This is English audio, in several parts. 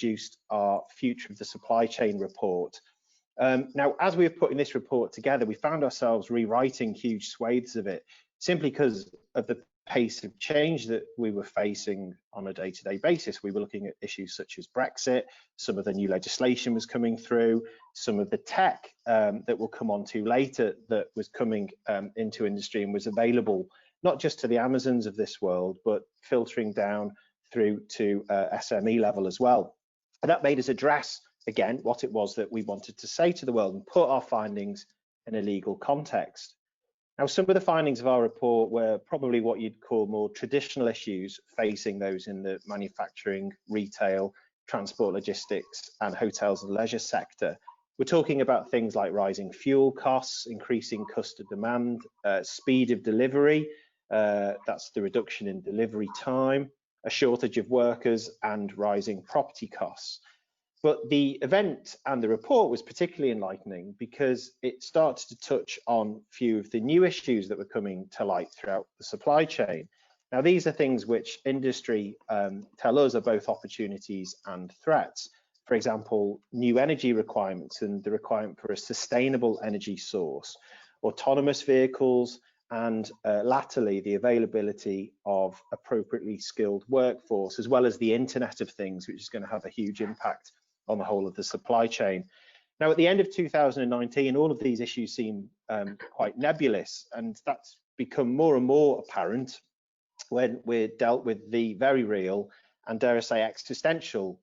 produced our Future of the Supply Chain report. Now, as we were putting this report together, we found ourselves rewriting huge swathes of it simply because of the pace of change that we were facing on a day-to-day basis. We were looking at issues such as Brexit, some of the new legislation was coming through, some of the tech that we'll come on to later that was coming into industry and was available not just to the Amazons of this world, but filtering down through to SME level as well. And that made us address, again, what it was that we wanted to say to the world and put our findings in a legal context. Now, some of the findings of our report were probably what you'd call more traditional issues facing those in the manufacturing, retail, transport, logistics, and hotels and leisure sector. We're talking about things like rising fuel costs, increasing customer demand, speed of delivery, that's the reduction in delivery time, a shortage of workers, and rising property costs. But the event and the report was particularly enlightening because it started to touch on a few of the new issues that were coming to light throughout the supply chain. Now, these are things which industry tell us are both opportunities and threats. For example, new energy requirements and the requirement for a sustainable energy source, autonomous vehicles, and latterly the availability of appropriately skilled workforce, as well as the Internet of Things, which is going to have a huge impact on the whole of the supply chain. Now, at the end of 2019, all of these issues seem quite nebulous, and that's become more and more apparent when we're dealt with the very real and, dare I say, existential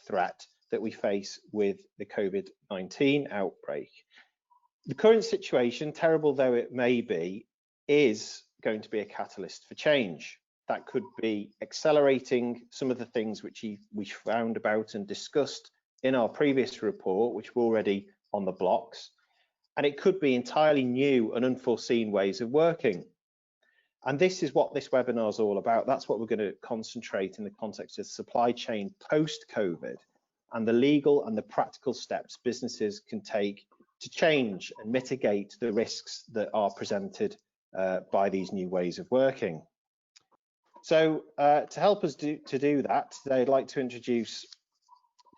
threat that we face with the COVID-19 outbreak. The current situation, terrible though it may be, is going to be a catalyst for change. That could be accelerating some of the things which we found about and discussed in our previous report, which were already on the blocks, and it could be entirely new and unforeseen ways of working. And this is what this webinar is all about. That's what we're going to concentrate in the context of supply chain post-COVID and the legal and the practical steps businesses can take to change and mitigate the risks that are presented by these new ways of working. So to help us do that, today I'd like to introduce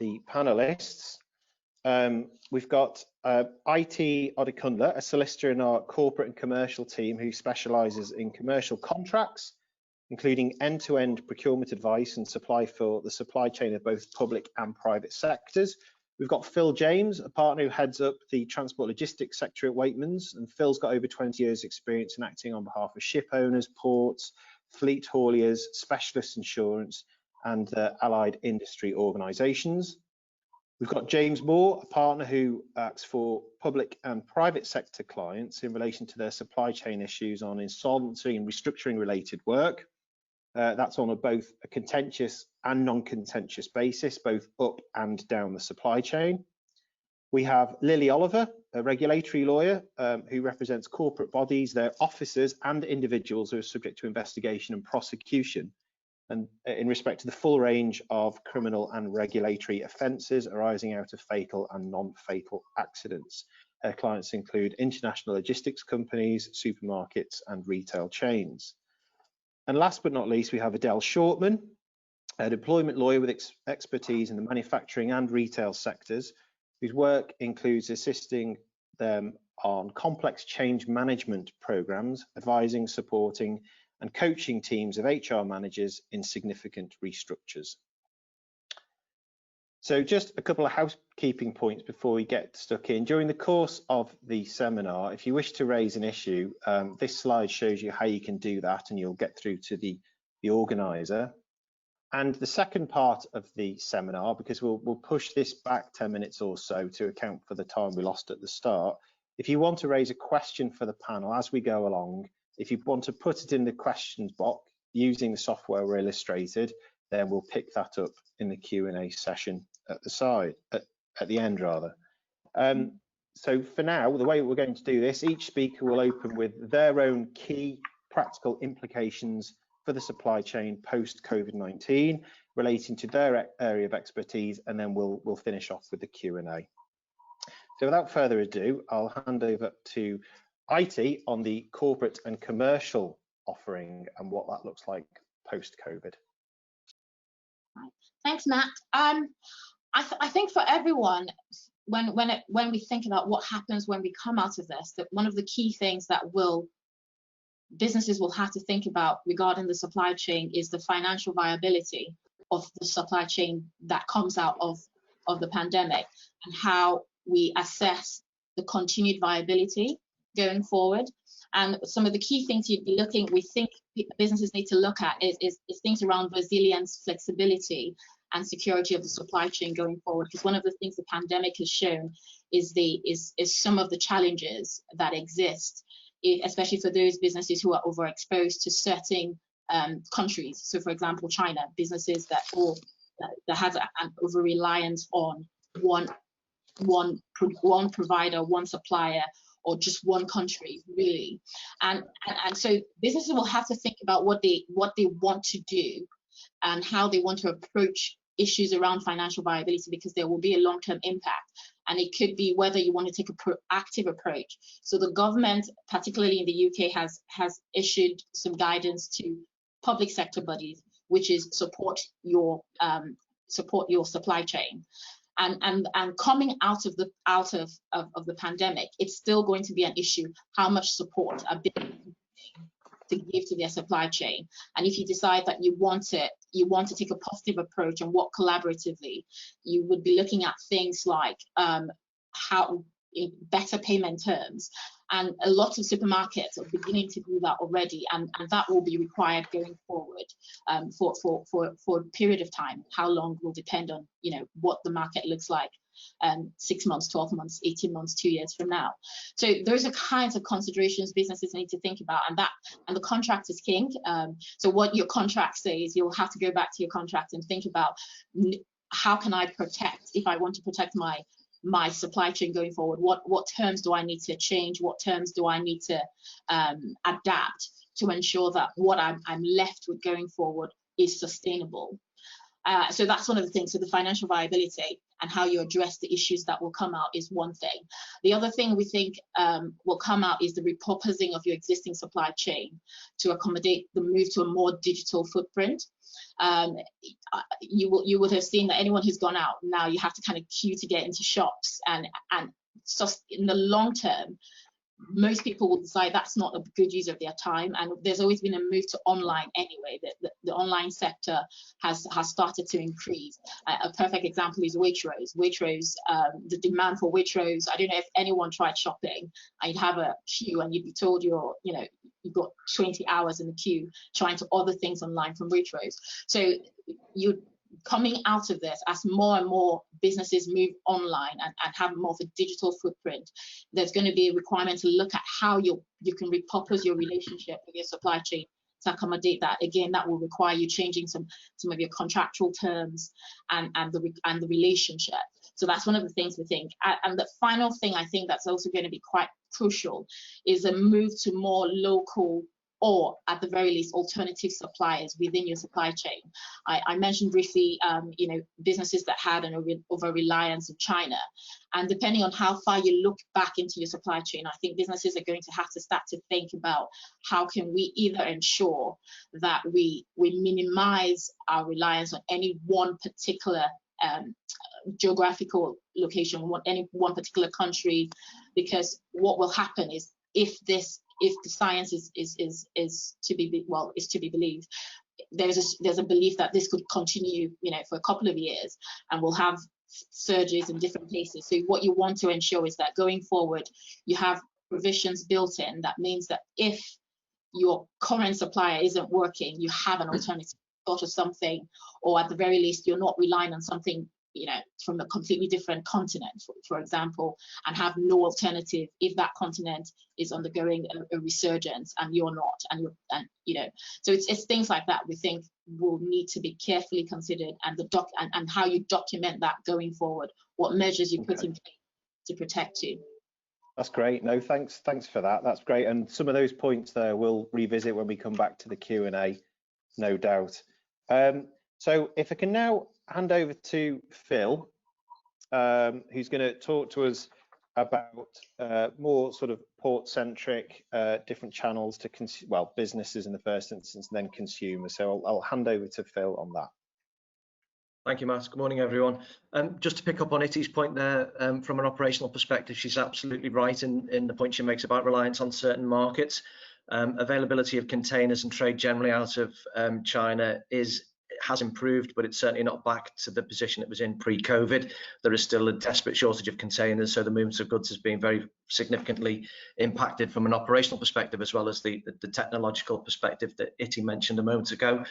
the panelists. We've got IT Odekundla, a solicitor in our corporate and commercial team who specialises in commercial contracts, including end-to-end procurement advice and supply for the supply chain of both public and private sectors. We've got Phil James, a partner who heads up the transport logistics sector at Weightmans, and Phil's got over 20 years experience in acting on behalf of ship owners, ports, fleet hauliers, specialist insurance, and allied industry organisations. We've got James Moore, a partner who acts for public and private sector clients in relation to their supply chain issues on insolvency and restructuring related work. That's on both a contentious and non-contentious basis, both up and down the supply chain. We have Lily Oliver, a regulatory lawyer who represents corporate bodies, their officers and individuals who are subject to investigation and prosecution, and in respect to the full range of criminal and regulatory offences arising out of fatal and non-fatal accidents. Her clients include international logistics companies, supermarkets and retail chains. And last but not least, we have Adele Shortman, an employment lawyer with expertise in the manufacturing and retail sectors, whose work includes assisting them on complex change management programs, advising, supporting and coaching teams of HR managers in significant restructures. So just a couple of housekeeping points before we get stuck in. During the course of the seminar, if you wish to raise an issue, this slide shows you how you can do that and you'll get through to the organiser. And the second part of the seminar, because we'll push this back 10 minutes or so to account for the time we lost at the start. If you want to raise a question for the panel as we go along, if you want to put it in the questions box using the software we illustrated, then we'll pick that up in the Q&A session at the side, at the end rather. So for now, the way we're going to do this, each speaker will open with their own key practical implications for the supply chain post-COVID-19 relating to their area of expertise, and then we'll finish off with the Q&A. So without further ado, I'll hand over to IT on the corporate and commercial offering and what that looks like post-COVID. Right. Thanks, Matt. I think for everyone, when we think about what happens when we come out of this, that one of the key things that businesses will have to think about regarding the supply chain is the financial viability of the supply chain that comes out of the pandemic, and how we assess the continued viability going forward. And some of the key things we think businesses need to look at is things around resilience, flexibility, and security of the supply chain going forward. Because one of the things the pandemic has shown is some of the challenges that exist, especially for those businesses who are overexposed to certain countries. So, for example, China, businesses that have an over reliance on one provider, one supplier, or just one country, really. And so businesses will have to think about what they want to do and how they want to approach issues around financial viability, because there will be a long-term impact. And it could be whether you want to take a proactive approach. So the government, particularly in the UK, has issued some guidance to public sector bodies, which is support your supply chain. And coming out of the pandemic, it's still going to be an issue how much support a business to give to their supply chain. And if you decide that you want to take a positive approach and work collaboratively, you would be looking at things like how better payment terms. And a lot of supermarkets are beginning to do that already, and that will be required going forward for a period of time. How long will depend on what the market looks like 6 months, 12 months, 18 months, 2 years from now. So those are kinds of considerations businesses need to think about, and the contract is king. So what your contract says, you'll have to go back to your contract and think about how can I protect, if I want to protect my supply chain going forward, what terms do I need to change, what terms do I need to adapt to ensure that what I'm left with going forward is sustainable. So that's one of the things. So the financial viability and how you address the issues that will come out is one thing. The other thing we think will come out is the repurposing of your existing supply chain to accommodate the move to a more digital footprint. You would have seen that anyone who's gone out now, you have to kind of queue to get into shops, and so in the long term, most people will decide that's not a good use of their time. And there's always been a move to online anyway. The online sector has started to increase. A perfect example is Waitrose. Waitrose, the demand for Waitrose, I don't know if anyone tried shopping and you'd have a queue and you'd be told you've got 20 hours in the queue trying to order things online from Waitrose. So coming out of this, as more and more businesses move online and have more of a digital footprint, there's going to be a requirement to look at how you can repurpose your relationship with your supply chain to accommodate that. Again, that will require you changing some of your contractual terms and the relationship. So that's one of the things we think. And the final thing I think that's also going to be quite crucial is a move to more local, or at the very least alternative suppliers within your supply chain. I mentioned briefly businesses that had an over reliance of China, and depending on how far you look back into your supply chain, I think businesses are going to have to start to think about how can we either ensure that we minimize our reliance on any one particular geographical location, any one particular country, because what will happen is if the science is to be believed, there's a belief that this could continue, for a couple of years, and we'll have surges in different places. So what you want to ensure is that going forward, you have provisions built in. That means that if your current supplier isn't working, you have an alternative sort of something, or at the very least, you're not relying on something from a completely different continent, for example, and have no alternative if that continent is undergoing a resurgence and you're not, so it's things like that we think will need to be carefully considered, and how you document that going forward, what measures you put in place to protect you. That's great. No, thanks for that. That's great. And some of those points there we'll revisit when we come back to the Q&A, no doubt. So if I can now hand over to Phil, who's going to talk to us about more sort of port-centric, different channels to businesses in the first instance, and then consumers. So I'll hand over to Phil on that. Thank you, Matt. Good morning, everyone. Just to pick up on Itty's point there, from an operational perspective, she's absolutely right in the point she makes about reliance on certain markets. Availability of containers and trade generally out of China has improved, but it's certainly not back to the position it was in pre-COVID. There is still a desperate shortage of containers, so the movement of goods has been very significantly impacted from an operational perspective, as well as the technological perspective that Itty mentioned a moment ago.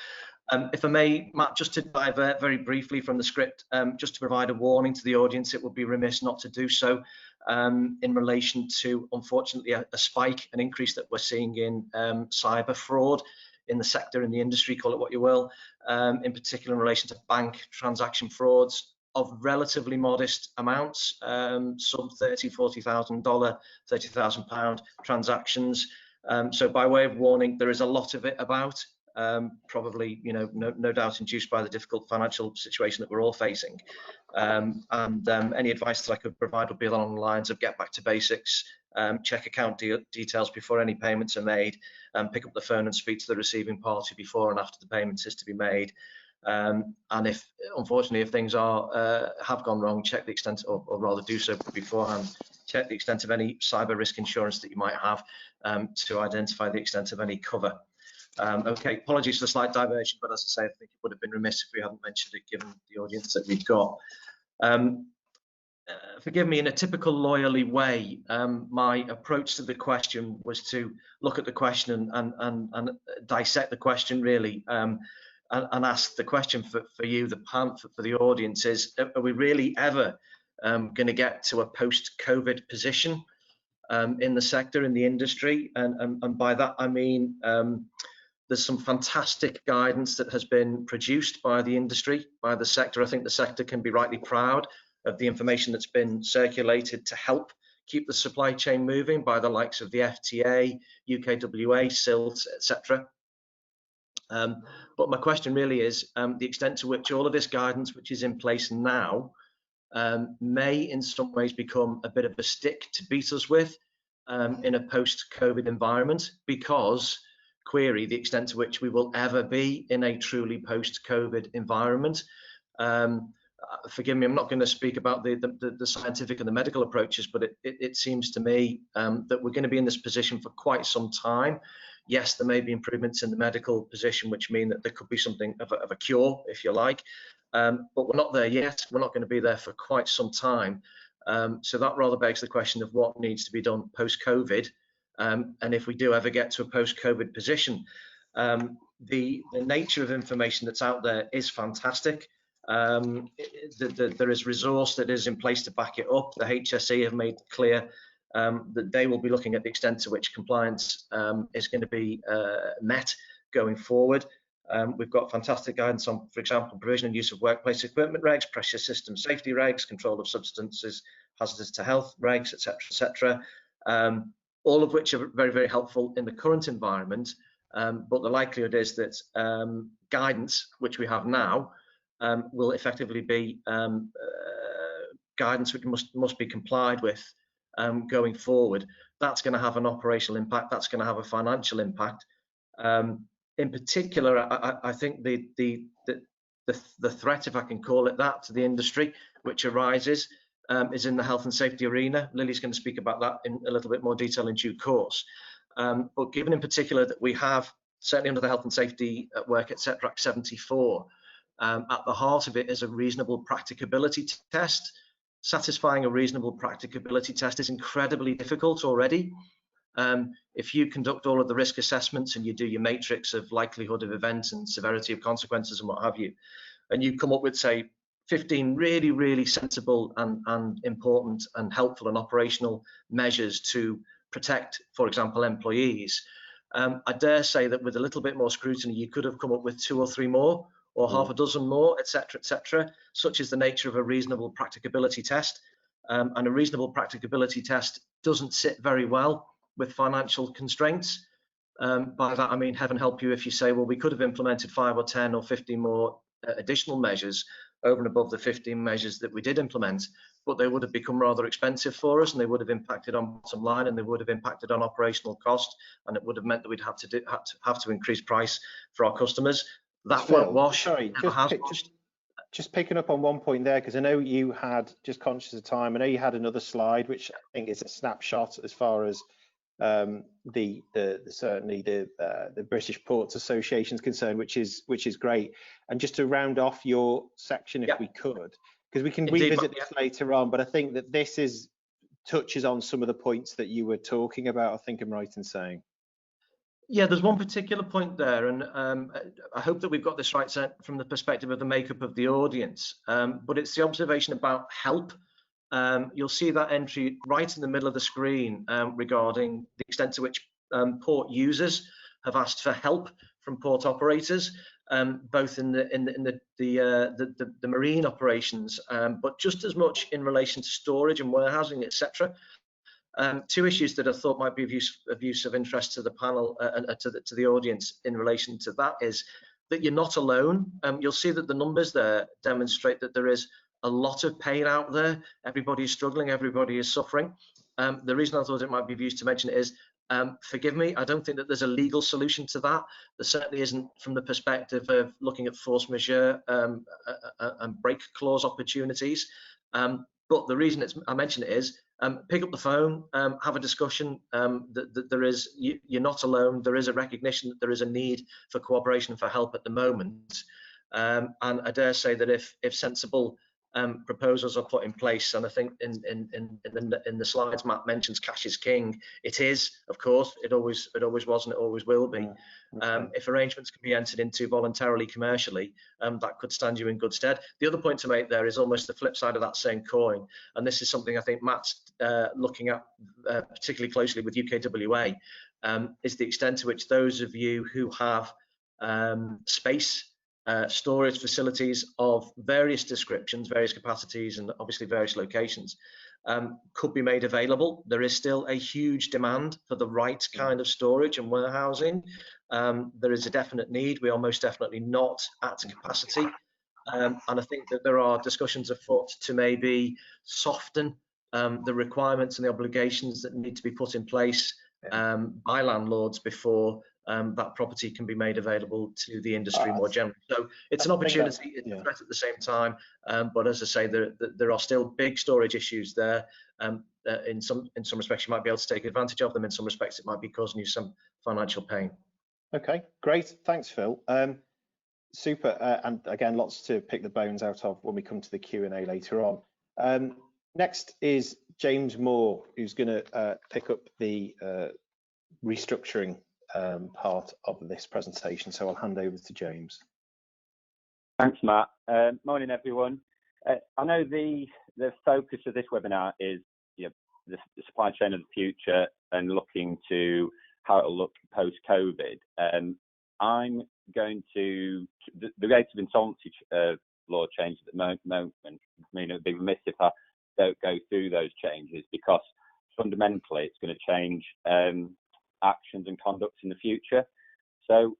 If I may, Matt, just to divert very briefly from the script, just to provide a warning to the audience, it would be remiss not to do so in relation to, unfortunately, a spike, an increase that we're seeing in cyber fraud in the sector, in the industry, call it what you will, in particular in relation to bank transaction frauds of relatively modest amounts, sub $30,000, $40,000, £30,000 transactions. So by way of warning, there is a lot of it about. Probably, no doubt induced by the difficult financial situation that we're all facing. Any advice that I could provide would be along the lines of get back to basics, check account details before any payments are made, pick up the phone and speak to the receiving party before and after the payment is to be made. And if, unfortunately, if things have gone wrong, check the extent, or rather do so beforehand, check the extent of any cyber risk insurance that you might have to identify the extent of any cover. Okay, apologies for the slight diversion, but as I say, I think it would have been remiss if we hadn't mentioned it given the audience that we've got. Forgive me, in a typical lawyerly way, my approach to the question was to look at the question and dissect the question really, and ask the question for you, for the audience is, are we really ever going to get to a post-COVID position in the sector, in the industry? And by that I mean, there's some fantastic guidance that has been produced by the industry, by the sector. I think the sector can be rightly proud of the information that's been circulated to help keep the supply chain moving by the likes of the FTA, UKWA, SILT, etc. But my question really is the extent to which all of this guidance, which is in place now, may in some ways become a bit of a stick to beat us with in a post-COVID environment, because query the extent to which we will ever be in a truly post-COVID environment. Forgive me, I'm not going to speak about the scientific and the medical approaches, but it seems to me that we're going to be in this position for quite some time. Yes, there may be improvements in the medical position, which mean that there could be something of a cure, if you like, but we're not there yet. We're not going to be there for quite some time. So that rather begs the question of what needs to be done post-COVID. And if we do ever get to a post-COVID position, the nature of information that's out there is fantastic. There is resource that is in place to back it up. The HSE have made clear that they will be looking at the extent to which compliance is going to be met going forward. We've got fantastic guidance on, for example, provision and use of workplace equipment regs, pressure system safety regs, control of substances hazardous to health regs, etc., etc. All of which are very, very helpful in the current environment, but the likelihood is that guidance, which we have now, will effectively be guidance which must be complied with going forward. That's going to have an operational impact. That's going to have a financial impact. In particular, I think the threat, if I can call it that, to the industry, which arises, is in the health and safety arena. Lily's going to speak about that in a little bit more detail in due course. But given in particular that we have, certainly under the Health and Safety at Work, etc., Act 74, at the heart of it is a reasonable practicability test. Satisfying a reasonable practicability test is incredibly difficult already. If you conduct all of the risk assessments and you do your matrix of likelihood of events and severity of consequences and what have you, and you come up with, say, 15 really, really sensible and important and helpful and operational measures to protect, for example, employees, I dare say that with a little bit more scrutiny, you could have come up with 2 or 3 more, or half a dozen more, etc., etc. Such is the nature of a reasonable practicability test. And a reasonable practicability test doesn't sit very well with financial constraints. By that I mean, heaven help you if you say, well, we could have implemented 5 or 10 or 15 more additional measures over and above the 15 measures that we did implement, but they would have become rather expensive for us, and they would have impacted on bottom line, and they would have impacted on operational cost, and it would have meant that we'd have to increase price for our customers. That won't wash. Sorry, just picking up on one point there, because I know you had, just conscious of time, I know you had another slide which I think is a snapshot as far as certainly the British Ports Association is concerned, which is great. And just to round off your section, if we could, because we can revisit this later on, but I think that this touches on some of the points that you were talking about. I think I'm right in saying. Yeah, there's one particular point there, and I hope that we've got this right from the perspective of the makeup of the audience, but it's the observation about help. You'll see that entry right in the middle of the screen regarding the extent to which port users have asked for help from port operators, both in the marine operations, but just as much in relation to storage and warehousing, etc. Two issues that I thought might be of use of interest to the panel and to the audience in relation to that is that you're not alone. You'll see that the numbers there demonstrate that there is a lot of pain out there. Everybody is struggling, everybody is suffering. The reason I thought it might be of use to mention it is, forgive me, I don't think that there's a legal solution to that. There certainly isn't from the perspective of looking at force majeure and break clause opportunities. But the reason I mention it is, pick up the phone, have a discussion. You're not alone. There is a recognition that there is a need for cooperation, for help at the moment. And I dare say that if sensible proposals are put in place, and I think in the slides Matt mentions cash is king. It is, of course, it always was and it always will be. If arrangements can be entered into voluntarily commercially, that could stand you in good stead. The other point to make there is almost the flip side of that same coin, and this is something I think Matt's looking at particularly closely with UKWA, is the extent to which those of you who have space, storage facilities of various descriptions, various capacities, and obviously various locations could be made available. There is still a huge demand for the right kind of storage and warehousing. There is a definite need. We are most definitely not at capacity. And I think that there are discussions afoot to maybe soften the requirements and the obligations that need to be put in place by landlords before that property can be made available to the industry more generally. So it's an opportunity, it's a threat at the same time, but as I say, there are still big storage issues there. In some respects you might be able to take advantage of them, in some respects it might be causing you some financial pain. Okay, great, thanks Phil. Super, and again, lots to pick the bones out of when we come to the Q&A later on. Next is James Moore, who's going to pick up the restructuring part of this presentation. So I'll hand over to James. Thanks, Matt. Morning, everyone. I know the focus of this webinar is the supply chain of the future and looking to how it'll look post-COVID. I'm going to the rate of insolvency law changes at the moment. I mean, it would be remiss if I don't go through those changes, because fundamentally it's going to change actions and conducts in the future. So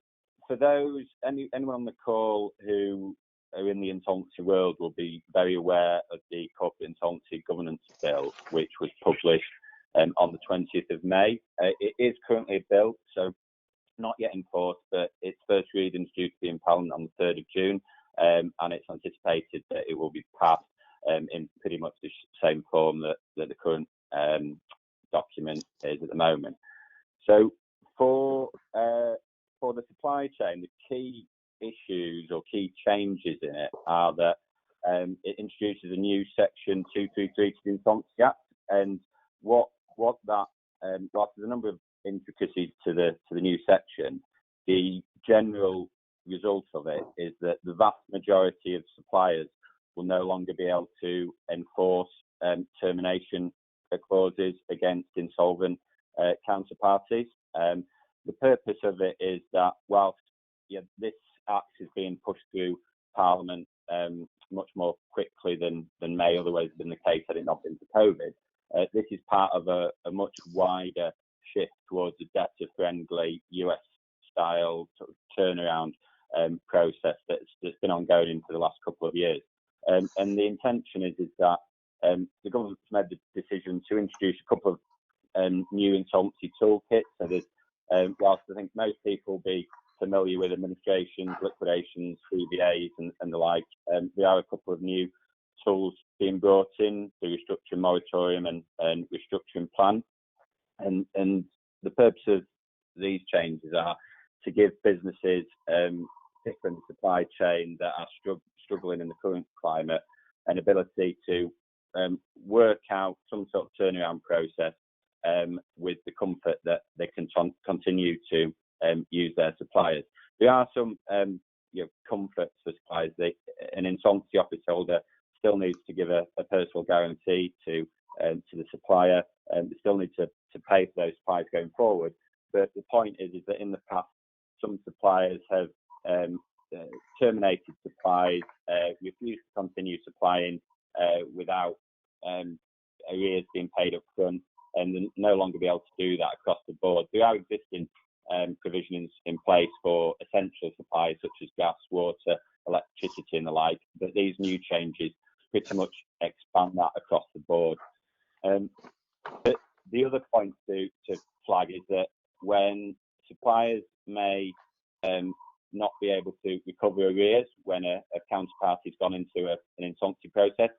for those, anyone on the call who are in the insolvency world will be very aware of the Corporate Insolvency Governance Bill, which was published on the 20th of May. It is currently a bill, so not yet enforced, but its first reading is due to be in Parliament on the 3rd of June, and it's anticipated that it will be passed in pretty much the same form that the current document is at the moment. So for the supply chain, the key issues or key changes in it are that it introduces a new section 233 to the Insolvency Act, and what that whilst there's a number of intricacies to the new section, the general result of it is that the vast majority of suppliers will no longer be able to enforce termination clauses against insolvent counterparties. The purpose of it is that whilst this act is being pushed through Parliament much more quickly than may otherwise have been the case had it not been for COVID, this is part of a much wider shift towards a debtor-friendly US-style sort of turnaround process that's been ongoing for the last couple of years. And the intention is that the government's made the decision to introduce a couple of new insolvency toolkits. So there's, whilst I think most people will be familiar with administrations, liquidations, CVAs and the like, there are a couple of new tools being brought in, the restructuring moratorium and restructuring plan. And the purpose of these changes are to give businesses, different supply chain that are struggling in the current climate, an ability to work out some sort of turnaround process with the comfort that they can continue to use their suppliers. There are some comforts for suppliers. An insolvency office holder still needs to give a personal guarantee to the supplier, and they still need to pay for those suppliers going forward. But the point is that in the past, some suppliers have terminated supplies, refused to continue supplying without arrears being paid up front, and no longer be able to do that across the board. There are existing provisions in place for essential supplies such as gas, water, electricity and the like, but these new changes pretty much expand that across the board. But the other point to flag is that when suppliers may not be able to recover arrears when a counterparty's gone into an insolvency process,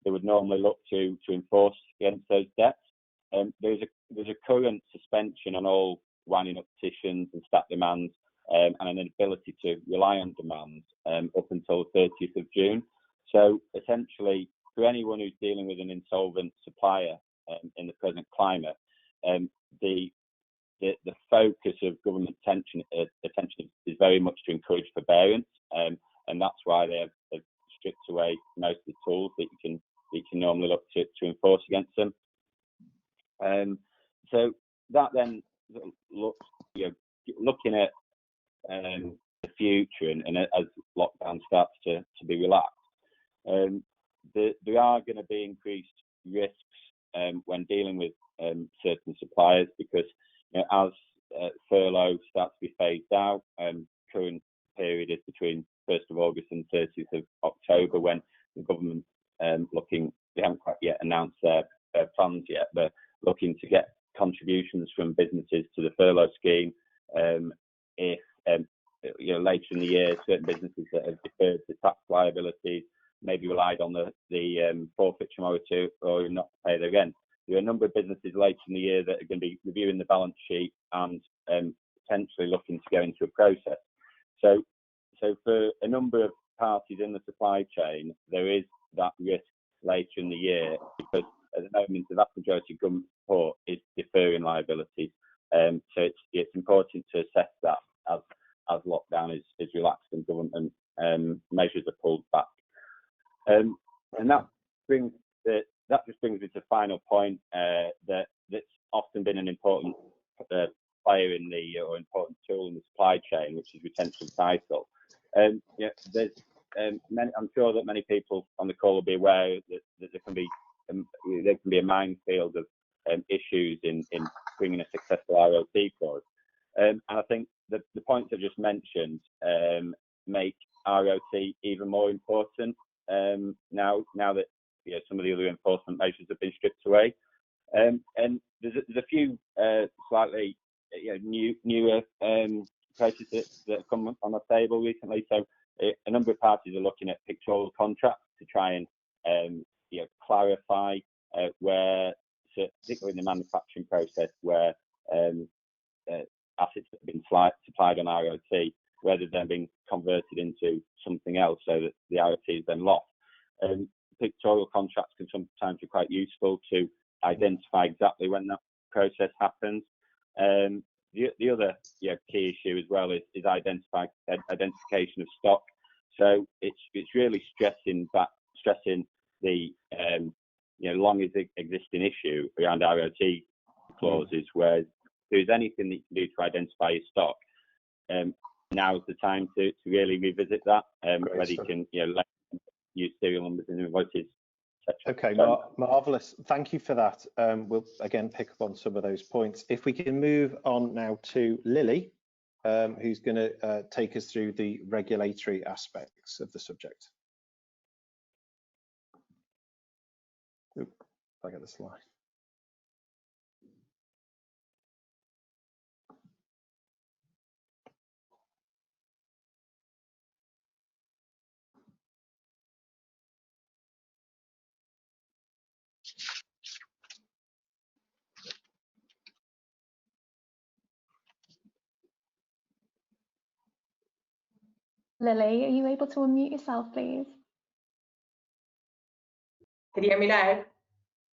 they would normally look to enforce against those debts. There's a current suspension on all winding up petitions and stat demands, and an inability to rely on demands up until the 30th of June. So essentially, for anyone who's dealing with an insolvent supplier in the present climate, the focus of government attention is very much to encourage forbearance, and that's why they have stripped away most of the tools that you can normally look to enforce against them. So that then looks, looking at the future and as lockdown starts to be relaxed, there are going to be increased risks when dealing with certain suppliers, because as furlough starts to be phased out, current period is between 1st of August and 30th of October, when the government they haven't quite yet announced their plans yet, but looking to get contributions from businesses to the furlough scheme. If later in the year, certain businesses that have deferred the tax liabilities, maybe relied on the forfeiture moratorium or not to pay their rent. There are a number of businesses later in the year that are going to be reviewing the balance sheet and potentially looking to go into a process. So for a number of parties in the supply chain, there is that risk later in the year, because at the moment the vast majority of government support is deferring liabilities. So it's important to assess that as lockdown is relaxed and government measures are pulled back. And that just brings me to the final point, that's often been an important player in or important tool in the supply chain, which is retention title. There's I'm sure that many people on the call will be aware that there can be a minefield of issues in bringing a successful ROT clause. And I think the points I just mentioned make ROT even more important now that some of the other enforcement measures have been stripped away. And there's a few slightly newer processes that have come on the table recently. So a number of parties are looking at pictorial contracts to try and clarify where, particularly in the manufacturing process, where assets that have been supplied on ROT, whether they're being converted into something else so that the ROT is then lost. Pictorial contracts can sometimes be quite useful to identify exactly when that process happens. The other key issue as well is identification of stock. So it's really stressing the long existing issue around ROT clauses, where there's anything that you can do to identify your stock. Now's the time to really revisit that, whether you can use serial numbers and invoices, etc. Okay, marvellous. Thank you for that. We'll again pick up on some of those points. If we can move on now to Lily, who's going to take us through the regulatory aspects of the subject. Oop, if I get the slide. Lily, are you able to unmute yourself, please? Can you hear me now?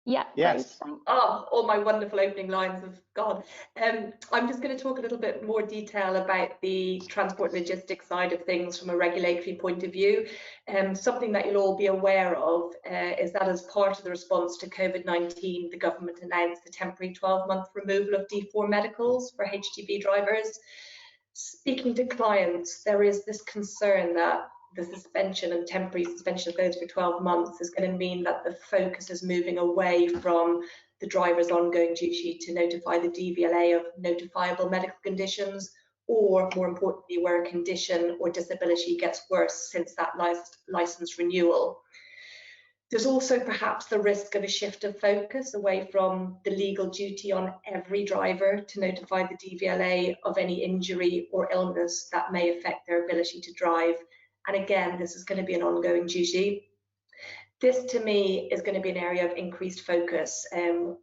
Yeah, Yes. great, thanks. Oh, all my wonderful opening lines have gone. I'm just going to talk a little bit more detail about the transport and logistics side of things from a regulatory point of view. Something that you'll all be aware of is that as part of the response to COVID-19, the government announced the temporary 12-month removal of D4 medicals for HGV drivers. Speaking to clients, there is this concern that the suspension and temporary suspension of those for 12 months is going to mean that the focus is moving away from the driver's ongoing duty to notify the DVLA of notifiable medical conditions, or more importantly, where a condition or disability gets worse since that license renewal. There's also perhaps the risk of a shift of focus away from the legal duty on every driver to notify the DVLA of any injury or illness that may affect their ability to drive. And again, this is going to be an ongoing duty. This, to me, is going to be an area of increased focus.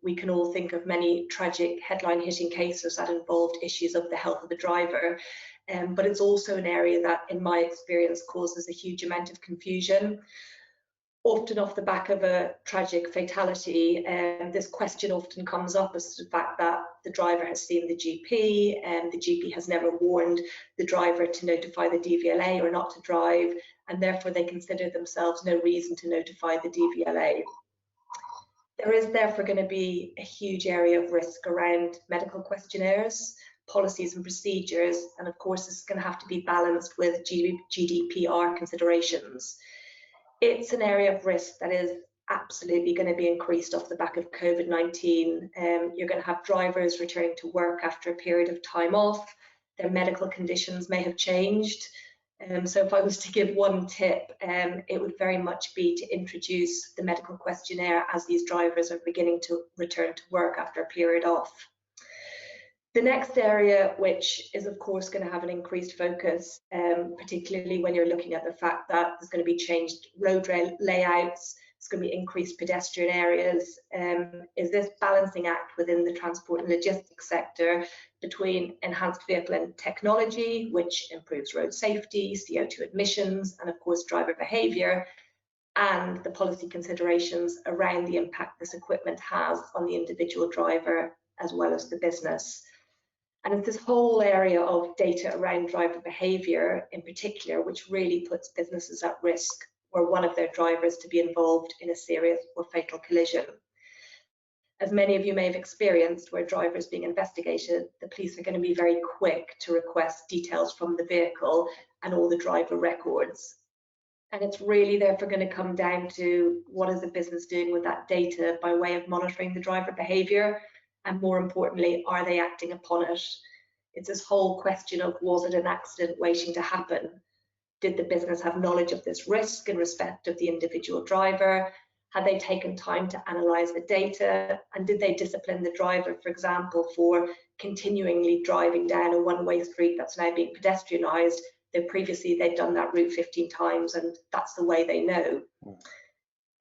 We can all think of many tragic headline-hitting cases that involved issues of the health of the driver, but it's also an area that, in my experience, causes a huge amount of confusion. Often off the back of a tragic fatality, this question often comes up as to the fact that the driver has seen the GP and the GP has never warned the driver to notify the DVLA or not to drive, and therefore they consider themselves no reason to notify the DVLA. There is therefore going to be a huge area of risk around medical questionnaires, policies and procedures, and of course this is going to have to be balanced with GDPR considerations. It's an area of risk that is absolutely going to be increased off the back of COVID-19. You're going to have drivers returning to work after a period of time off. Their medical conditions may have changed. So if I was to give one tip, it would very much be to introduce the medical questionnaire as these drivers are beginning to return to work after a period off. The next area, which is of course going to have an increased focus, particularly when you're looking at the fact that there's going to be changed road layouts, it's going to be increased pedestrian areas, is this balancing act within the transport and logistics sector between enhanced vehicle and technology, which improves road safety, CO2 emissions, and of course driver behaviour, and the policy considerations around the impact this equipment has on the individual driver as well as the business. And it's this whole area of data around driver behaviour in particular, which really puts businesses at risk were one of their drivers to be involved in a serious or fatal collision. As many of you may have experienced, where drivers being investigated, the police are going to be very quick to request details from the vehicle and all the driver records. And it's really therefore going to come down to what is the business doing with that data by way of monitoring the driver behaviour, and more importantly, are they acting upon it? It's this whole question of, was it an accident waiting to happen? Did the business have knowledge of this risk in respect of the individual driver? Had they taken time to analyse the data? And did they discipline the driver, for example, for continually driving down a one-way street that's now being pedestrianised, though previously they'd done that route 15 times and that's the way they know?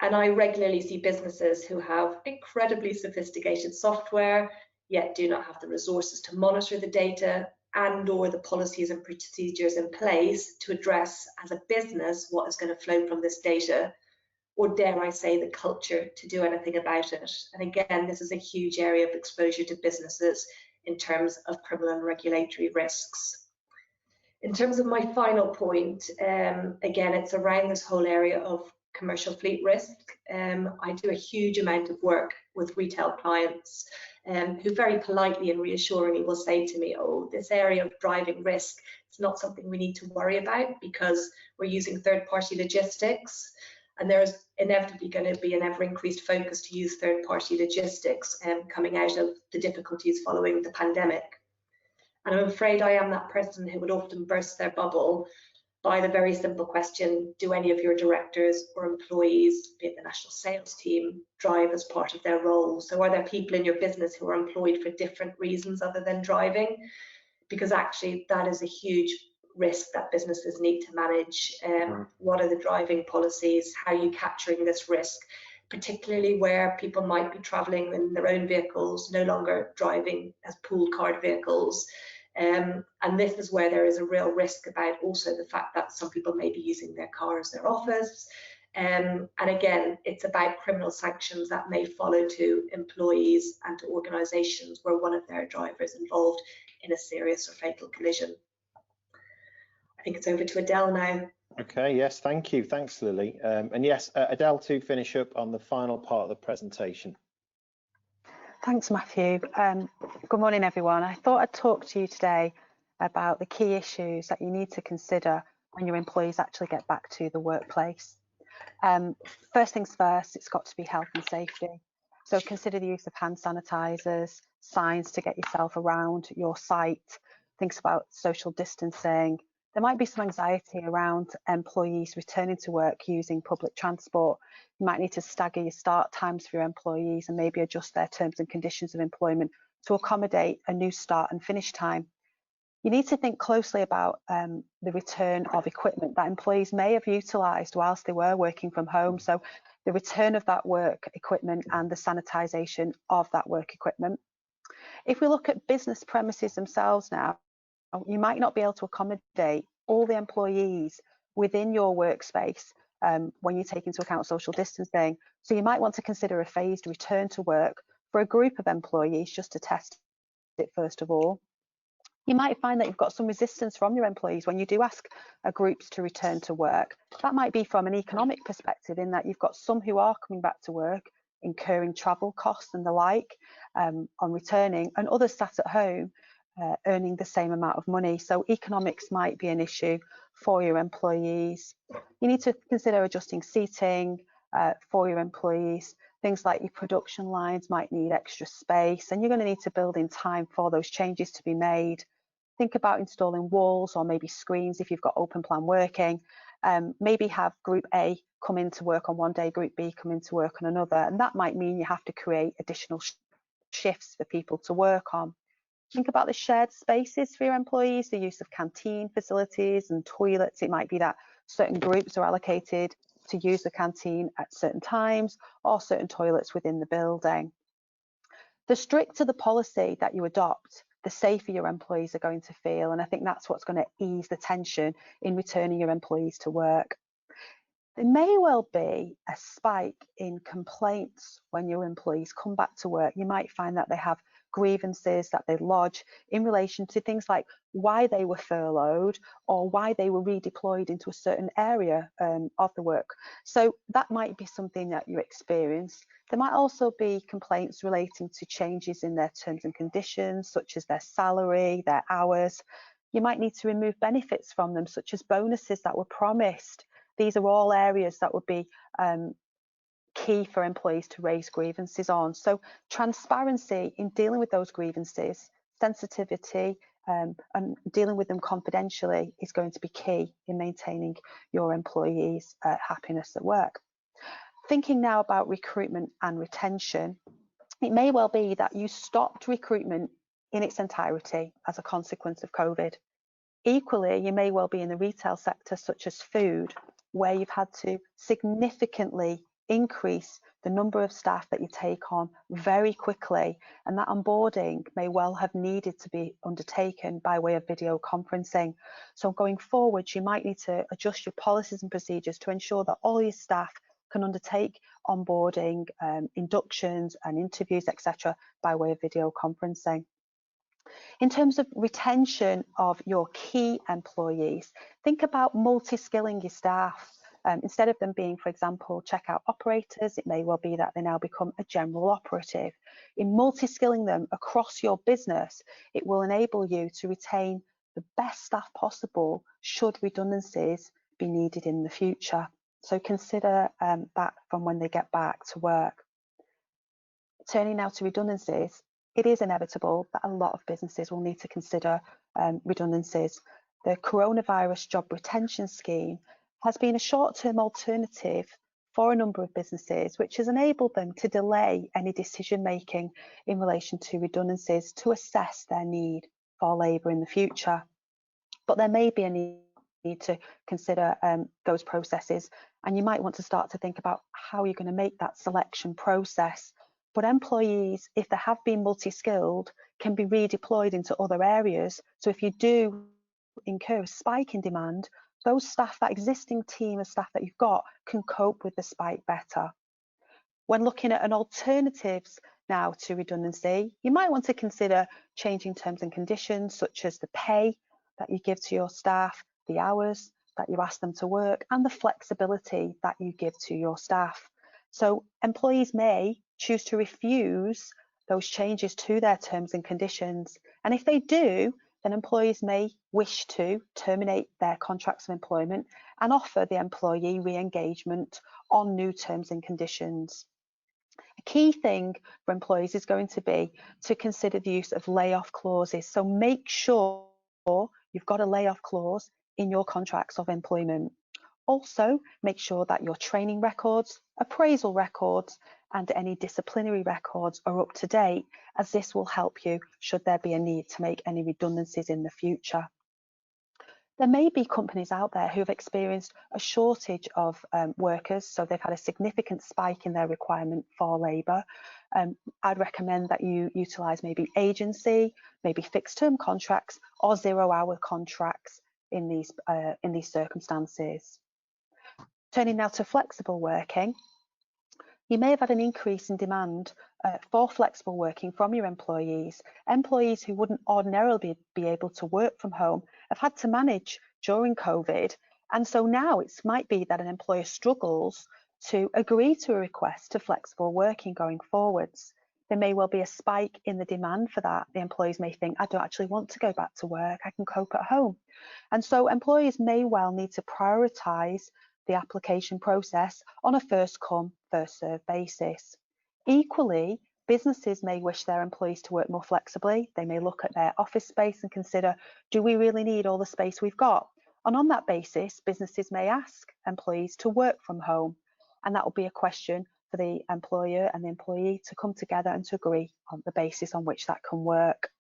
And I regularly see businesses who have incredibly sophisticated software, yet do not have the resources to monitor the data and or the policies and procedures in place to address as a business what is going to flow from this data, or dare I say the culture to do anything about it. And again, this is a huge area of exposure to businesses in terms of criminal and regulatory risks. In terms of my final point, again, it's around this whole area of commercial fleet risk. I do a huge amount of work with retail clients who very politely and reassuringly will say to me, oh, this area of driving risk, it's not something we need to worry about because we're using third-party logistics. And there's inevitably going to be an ever increased focus to use third-party logistics coming out of the difficulties following the pandemic. And I'm afraid I am that person who would often burst their bubble by the very simple question, do any of your directors or employees, be it the national sales team, drive as part of their role? So are there people in your business who are employed for different reasons other than driving? Because actually that is a huge risk that businesses need to manage. What are the driving policies? How are you capturing this risk? Particularly where people might be travelling in their own vehicles, no longer driving as pooled card vehicles. And this is where there is a real risk about also the fact that some people may be using their car as their office. And again, it's about criminal sanctions that may follow to employees and to organisations where one of their drivers involved in a serious or fatal collision. I think it's over to Adele now. Okay, yes, thank you. Thanks, Lily. And yes, Adele, to finish up on the final part of the presentation. Thanks, Matthew. Good morning, everyone. I thought I'd talk to you today about the key issues that you need to consider when your employees actually get back to the workplace. First things first, it's got to be health and safety. So consider the use of hand sanitizers, signs to get yourself around your site, things about social distancing. There might be some anxiety around employees returning to work using public transport. You might need to stagger your start times for your employees and maybe adjust their terms and conditions of employment to accommodate a new start and finish time. You need to think closely about the return of equipment that employees may have utilised whilst they were working from home. So the return of that work equipment and the sanitisation of that work equipment. If we look at business premises themselves now, you might not be able to accommodate all the employees within your workspace when you take into account social distancing. So you might want to consider a phased return to work for a group of employees just to test it first of all. You might find that you've got some resistance from your employees when you do ask groups to return to work. That might be from an economic perspective, in that you've got some who are coming back to work, incurring travel costs and the like on returning, and others sat at home earning the same amount of money. So economics might be an issue for your employees. You need to consider adjusting seating for your employees. Things like your production lines might need extra space, and you're going to need to build in time for those changes to be made. Think about installing walls or maybe screens if you've got open plan working. Maybe have group A come into work on one day, group B come into work on another, and that might mean you have to create additional shifts for people to work on. Think about the shared spaces for your employees, the use of canteen facilities and toilets. It might be that certain groups are allocated to use the canteen at certain times, or certain toilets within the building. The stricter the policy that you adopt, the safer your employees are going to feel, and I think that's what's going to ease the tension in returning your employees to work. There may well be a spike in complaints when your employees come back to work. You might find that they have grievances that they lodge in relation to things like why they were furloughed or why they were redeployed into a certain area of the work. So that might be something that you experience. There might also be complaints relating to changes in their terms and conditions, such as their salary, their hours. You might need to remove benefits from them, such as bonuses that were promised. These are all areas that would be key for employees to raise grievances on. So transparency in dealing with those grievances, sensitivity, and dealing with them confidentially is going to be key in maintaining your employees' happiness at work. Thinking now about recruitment and retention, it may well be that you stopped recruitment in its entirety as a consequence of COVID. Equally, you may well be in the retail sector, such as food, where you've had to significantly increase the number of staff that you take on very quickly, and that onboarding may well have needed to be undertaken by way of video conferencing. So going forward, you might need to adjust your policies and procedures to ensure that all your staff can undertake onboarding, inductions and interviews, etc., by way of video conferencing. In terms of retention of your key employees, think about multi-skilling your staff. Instead of them being, for example, checkout operators, it may well be that they now become a general operative. In multi-skilling them across your business, it will enable you to retain the best staff possible should redundancies be needed in the future. So consider that from when they get back to work. Turning now to redundancies, it is inevitable that a lot of businesses will need to consider redundancies. The coronavirus job retention scheme has been a short-term alternative for a number of businesses, which has enabled them to delay any decision-making in relation to redundancies to assess their need for labour in the future. But there may be a need to consider those processes, and you might want to start to think about how you're going to make that selection process. But employees, if they have been multi-skilled, can be redeployed into other areas. So if you do incur a spike in demand, those staff, that existing team of staff that you've got, can cope with the spike better. When looking at an alternatives now to redundancy, you might want to consider changing terms and conditions, such as the pay that you give to your staff, the hours that you ask them to work, and the flexibility that you give to your staff. So employees may choose to refuse those changes to their terms and conditions. And if they do, then employees may wish to terminate their contracts of employment and offer the employee re-engagement on new terms and conditions. A key thing for employees is going to be to consider the use of layoff clauses. So make sure you've got a layoff clause in your contracts of employment. Also, make sure that your training records, appraisal records, and any disciplinary records are up to date, as this will help you should there be a need to make any redundancies in the future. There may be companies out there who have experienced a shortage of workers, so they've had a significant spike in their requirement for labour. I'd recommend that you utilise maybe agency, maybe fixed-term contracts or zero-hour contracts in these circumstances. Turning now to flexible working, you may have had an increase in demand for flexible working from your employees. Employees who wouldn't ordinarily be able to work from home have had to manage during COVID. And so now it might be that an employer struggles to agree to a request to flexible working going forwards. There may well be a spike in the demand for that. The employees may think, I don't actually want to go back to work, I can cope at home. And so employers may well need to prioritise the application process on a first come, first served basis. Equally, businesses may wish their employees to work more flexibly. They may look at their office space and consider, do we really need all the space we've got? And on that basis, businesses may ask employees to work from home. And that will be a question for the employer and the employee to come together and to agree on the basis on which that can work.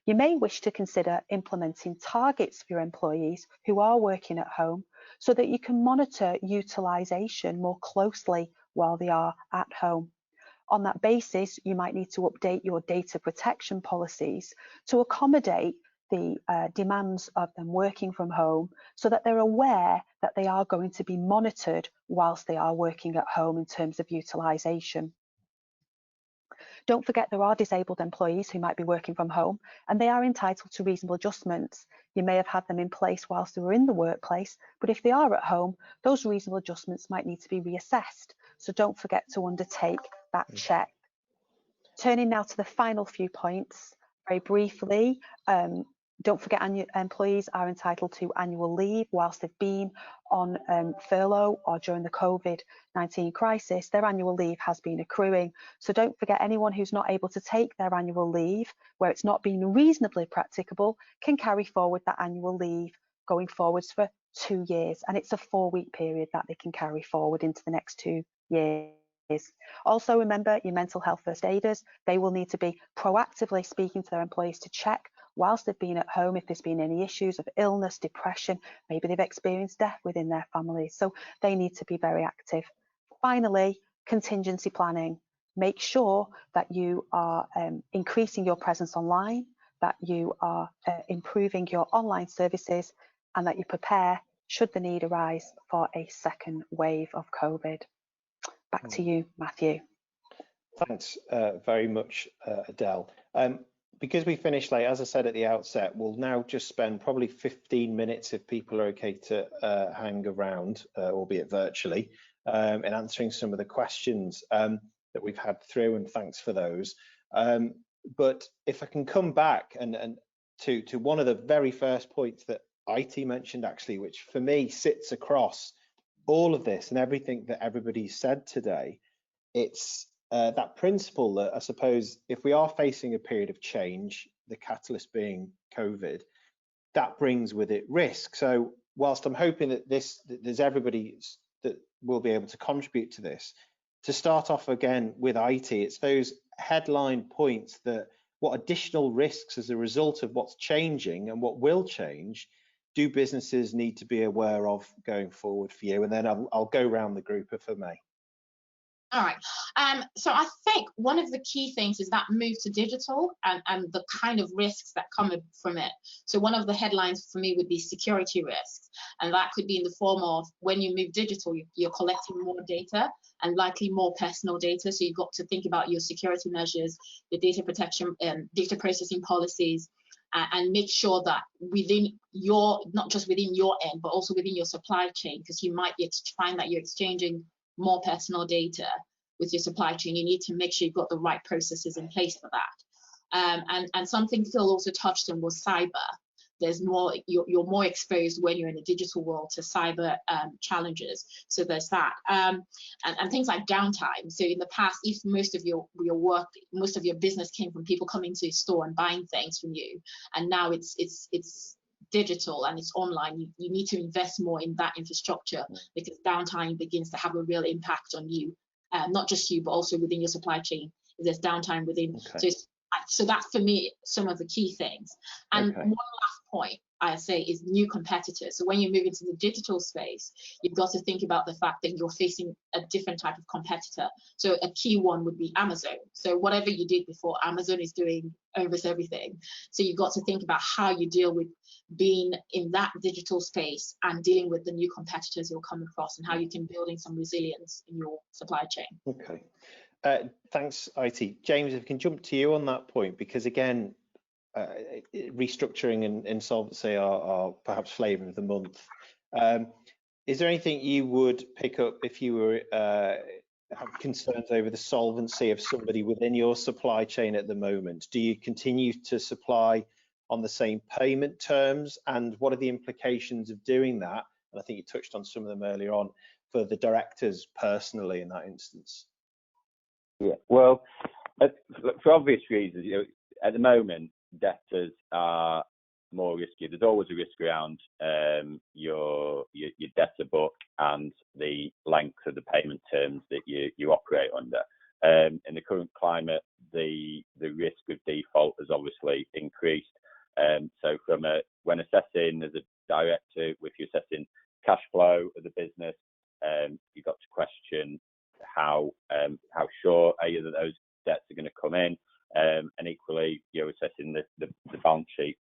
You may wish to consider implementing targets for your employees who are working at home so that you can monitor utilisation more closely while they are at home. On that basis, you might need to update your data protection policies to accommodate the demands of them working from home so that they're aware that they are going to be monitored whilst they are working at home in terms of utilisation. Don't forget there are disabled employees who might be working from home and they are entitled to reasonable adjustments. You may have had them in place whilst they were in the workplace, but if they are at home, those reasonable adjustments might need to be reassessed. So don't forget to undertake that check. Turning now to the final few points, very briefly, don't forget employees are entitled to annual leave whilst they've been on furlough or during the COVID-19 crisis. Their annual leave has been accruing. So don't forget anyone who's not able to take their annual leave where it's not been reasonably practicable can carry forward that annual leave going forwards for 2 years. And it's a 4-week period that they can carry forward into the next 2 years. Also remember your mental health first aiders, they will need to be proactively speaking to their employees to check whilst they've been at home if there's been any issues of illness, depression, maybe they've experienced death within their families, so they need to be very active. Finally, contingency planning. Make sure that you are increasing your presence online, that you are improving your online services, and that you prepare should the need arise for a second wave of COVID. Back to you, Matthew. Thanks very much, Adele. Because we finished late, as I said at the outset, we'll now just spend probably 15 minutes, if people are okay to hang around, albeit virtually, in answering some of the questions that we've had through, and thanks for those. But if I can come back and to one of the very first points that IT mentioned, actually, which for me sits across all of this and everything that everybody said today, it's that principle that I suppose if we are facing a period of change, the catalyst being COVID, that brings with it risk. So whilst I'm hoping that there's everybody that will be able to contribute to this, to start off again with IT, it's those headline points that what additional risks as a result of what's changing and what will change do businesses need to be aware of going forward for you? And then I'll go around the group if I may. All right. So I think one of the key things is that move to digital and the kind of risks that come from it. So one of the headlines for me would be security risks. And that could be in the form of when you move digital, you're collecting more data and likely more personal data. So you've got to think about your security measures, your data protection, data processing policies, and make sure that within your, not just within your end, but also within your supply chain, because you might find that you're exchanging more personal data with your supply chain. You need to make sure you've got the right processes in place for that. And something Phil also touched on was cyber. There's more, you're more exposed when you're in the digital world to cyber challenges. So there's that. And things like downtime. So in the past, if most of your work, most of your business came from people coming to your store and buying things from you, and now it's digital and it's online, you need to invest more in that infrastructure, because downtime begins to have a real impact on you, not just you, but also within your supply chain. If there's downtime within, so that's for me some of the key things. And one last point I say is new competitors. So when you move into the digital space, you've got to think about the fact that you're facing a different type of competitor. So a key one would be Amazon. So whatever you did before, Amazon is doing almost everything. So you've got to think about how you deal with being in that digital space and dealing with the new competitors you'll come across, and how you can build in some resilience in your supply chain. Okay. Thanks, IT. James, if we can jump to you on that point, because again, restructuring and insolvency are perhaps flavour of the month. Is there anything you would pick up if you were have concerns over the solvency of somebody within your supply chain at the moment? Do you continue to supply on the same payment terms, and what are the implications of doing that? And I think you touched on some of them earlier on for the directors personally in that instance. Yeah, well, for obvious reasons, at the moment, debtors are more risky. There's always a risk around your debtor book and the length of the payment terms that you operate under. In the current climate, the risk of default has obviously increased. So when assessing as a director, if you're assessing cash flow of the business, you've got to question how sure are you that those debts are going to come in, and equally you're assessing the balance sheet.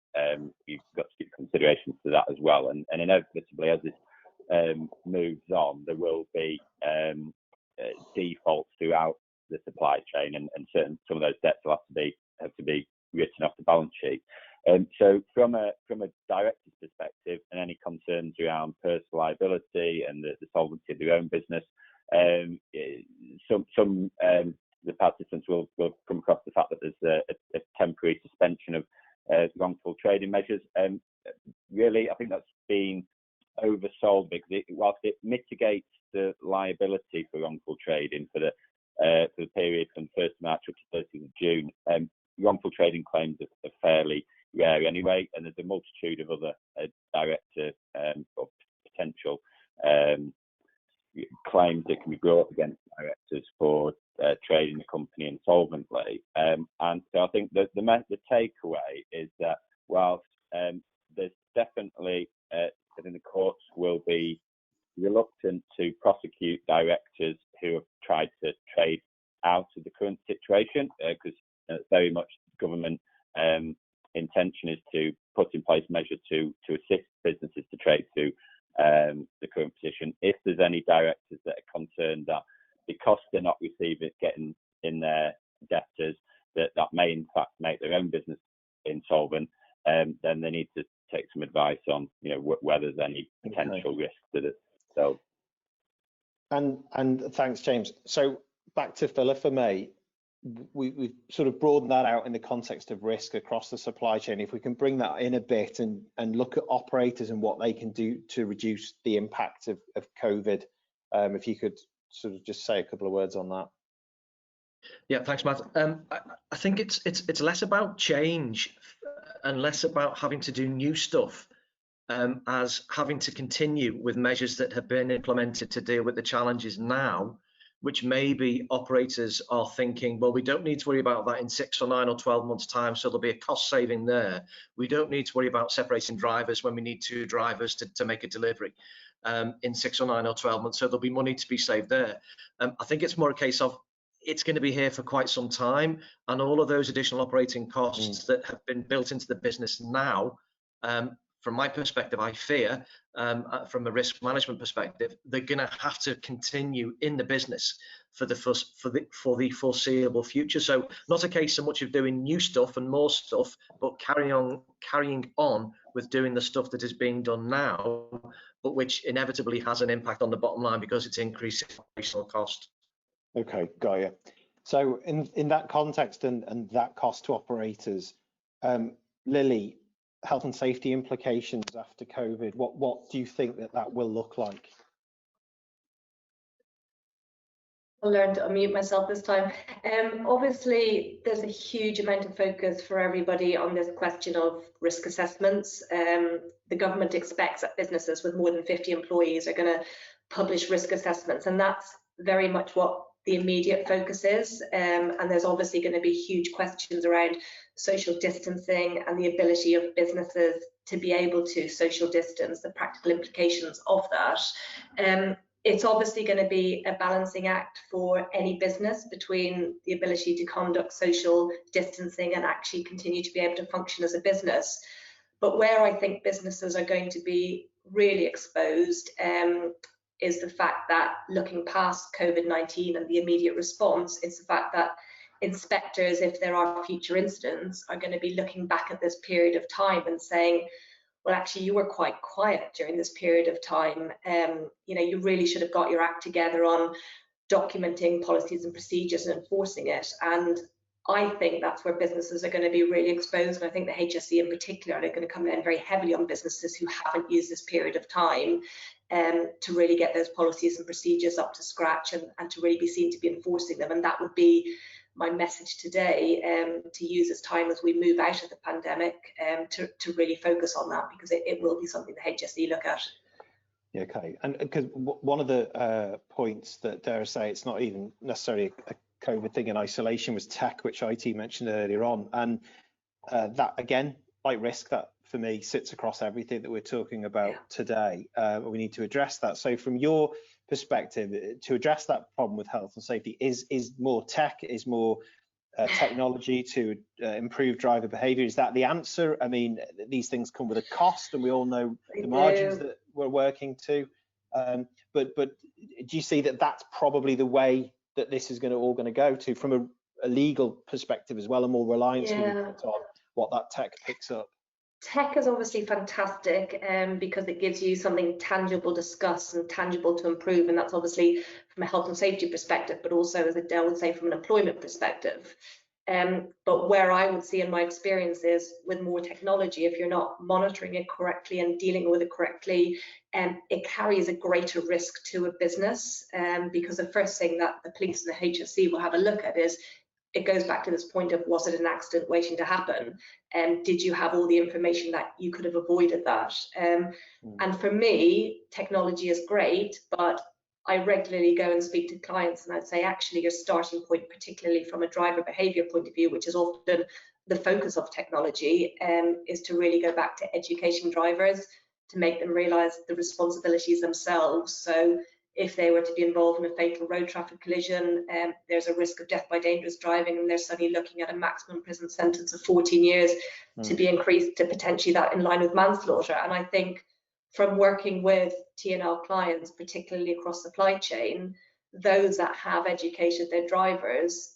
You've got to give considerations to that as well, and inevitably as this moves on, there will be defaults throughout the supply chain, and some of those debts will have to be written off the balance sheet. So from a director's perspective, and any concerns around personal liability and the solvency of their own business, some the participants will come across the fact that there's a temporary suspension of wrongful trading measures. Really, I think that's been oversold, because whilst it mitigates the liability for wrongful trading for the period from 1st March up to 30th of June, wrongful trading claims are fairly rare anyway, and there's a multitude of other director or potential claims that can be brought against directors for trading the company insolvently. And so I think that the takeaway is that whilst there's definitely, I think the courts will be reluctant to prosecute directors who have tried to trade out of the current situation, because very much government intention is to put in place measures to assist businesses to trade through the current position. If there's any directors that are concerned that because they're not getting in their debtors, that may in fact make their own business insolvent, then they need to take some advice on whether there's any potential risk to it. So, and thanks, James. So back to Phil, for me, we've sort of broadened that out in the context of risk across the supply chain. If we can bring that in a bit and look at operators and what they can do to reduce the impact of COVID, if you could sort of just say a couple of words on that. Yeah, thanks, Matt. I think it's less about change and less about having to do new stuff, as having to continue with measures that have been implemented to deal with the challenges now, which maybe operators are thinking, well, we don't need to worry about that in 6 or 9 or 12 months' time, so there'll be a cost saving there. We don't need to worry about separating drivers when we need 2 drivers to make a delivery in 6 or 9 or 12 months, so there'll be money to be saved there. I think it's more a case of it's going to be here for quite some time, and all of those additional operating costs that have been built into the business now, from my perspective, I fear, from a risk management perspective, they're going to have to continue in the business for the foreseeable future. So not a case so much of doing new stuff and more stuff, but carrying on with doing the stuff that is being done now, but which inevitably has an impact on the bottom line because it's increasing operational cost. Okay, got you. So in that context and that cost to operators, Lily, health and safety implications after COVID, what do you think that will look like? I'll learn to unmute myself this time. Obviously, there's a huge amount of focus for everybody on this question of risk assessments. The government expects that businesses with more than 50 employees are going to publish risk assessments, and that's very much what the immediate focus is. And there's obviously going to be huge questions around social distancing and the ability of businesses to be able to social distance, the practical implications of that. It's obviously going to be a balancing act for any business between the ability to conduct social distancing and actually continue to be able to function as a business. But where I think businesses are going to be really exposed is the fact that, looking past COVID-19 and the immediate response, it's the fact that inspectors, if there are future incidents, are going to be looking back at this period of time and saying, well, actually, you were quite quiet during this period of time. You know, you really should have got your act together on documenting policies and procedures and enforcing it. And I think that's where businesses are going to be really exposed. And I think the HSE in particular are going to come in very heavily on businesses who haven't used this period of time to really get those policies and procedures up to scratch and to really be seen to be enforcing them. And that would be my message today, to use this time as we move out of the pandemic to really focus on that, because it will be something the HSE look at. Yeah, okay, and because one of the points that dare I say, it's not even necessarily a COVID thing in isolation, was tech, which IT mentioned earlier on, and that again, like risk, that for me sits across everything that we're talking about today. We need to address that. So from your perspective, to address that problem with health and safety, is more tech, is more technology to improve driver behavior, is that the answer? I mean, these things come with a cost, and we all know the margins that we're working to, but do you see that that's probably the way that this is all going to go to, from a legal perspective as well, and more reliance we put on what that tech picks up? Tech is obviously fantastic because it gives you something tangible to discuss and tangible to improve, and that's obviously from a health and safety perspective, but also, as I would say, from an employment perspective. But where I would see in my experience is, with more technology, if you're not monitoring it correctly and dealing with it correctly, it carries a greater risk to a business, because the first thing that the police and the HSE will have a look at is, it goes back to this point of, was it an accident waiting to happen? And did you have all the information that you could have avoided that? And for me, technology is great, but I regularly go and speak to clients, and I'd say, actually, your starting point, particularly from a driver behavior point of view, which is often the focus of technology, is to really go back to educating drivers, to make them realize the responsibilities themselves. So if they were to be involved in a fatal road traffic collision, there's a risk of death by dangerous driving, and they're suddenly looking at a maximum prison sentence of 14 years to be increased to potentially that in line with manslaughter. And I think, from working with T&L clients, particularly across supply chain, those that have educated their drivers,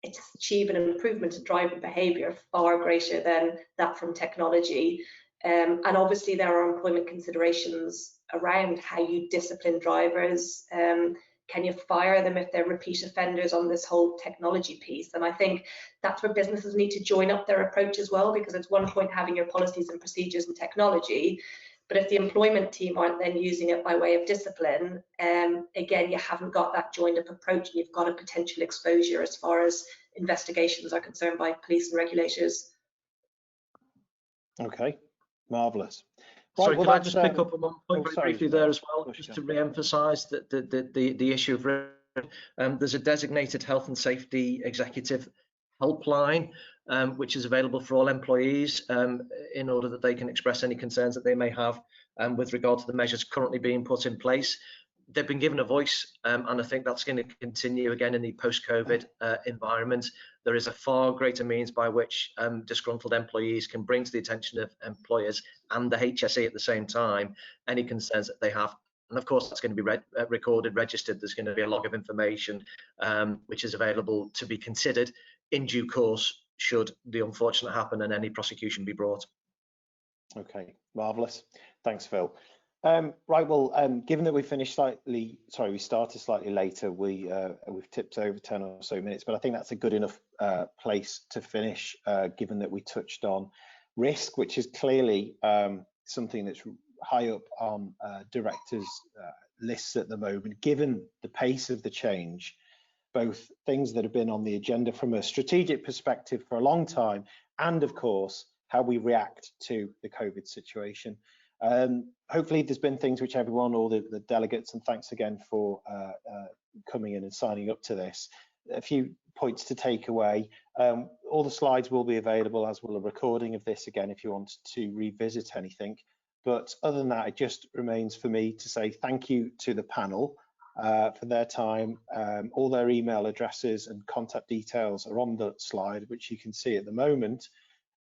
it's achieved an improvement in driver behaviour far greater than that from technology. And obviously there are employment considerations around how you discipline drivers. Can you fire them if they're repeat offenders on this whole technology piece? And I think that's where businesses need to join up their approach as well, because it's one point having your policies and procedures and technology, but if the employment team aren't then using it by way of discipline, again, you haven't got that joined up approach, and you've got a potential exposure as far as investigations are concerned by police and regulators. Okay, marvellous. Sorry, well, could I just pick up on one point very briefly there as well, just to re-emphasise that the issue of there's a designated health and safety executive helpline which is available for all employees in order that they can express any concerns that they may have with regard to the measures currently being put in place. They've been given a voice, and I think that's going to continue again in the post-COVID environment. There is a far greater means by which disgruntled employees can bring to the attention of employers and the HSE at the same time any concerns that they have. And of course, that's going to be recorded, registered. There's going to be a log of information which is available to be considered in due course should the unfortunate happen and any prosecution be brought. Okay, marvellous. Thanks, Phil. Right, well, given that we started slightly later, we've tipped over 10 or so minutes, but I think that's a good enough place to finish, given that we touched on risk, which is clearly something that's high up on directors' lists at the moment, given the pace of the change, both things that have been on the agenda from a strategic perspective for a long time, and of course, how we react to the COVID situation. Hopefully there's been things which everyone, all the delegates, and thanks again for coming in and signing up to this, a few points to take away. All the slides will be available, as will a recording of this again if you want to revisit anything. But other than that, it just remains for me to say thank you to the panel for their time. All their email addresses and contact details are on the slide, which you can see at the moment.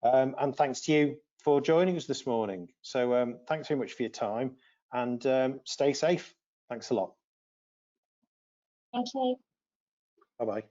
And thanks to you for joining us this morning. So thanks very much for your time, and stay safe. Thanks a lot. Thank you. Bye-bye.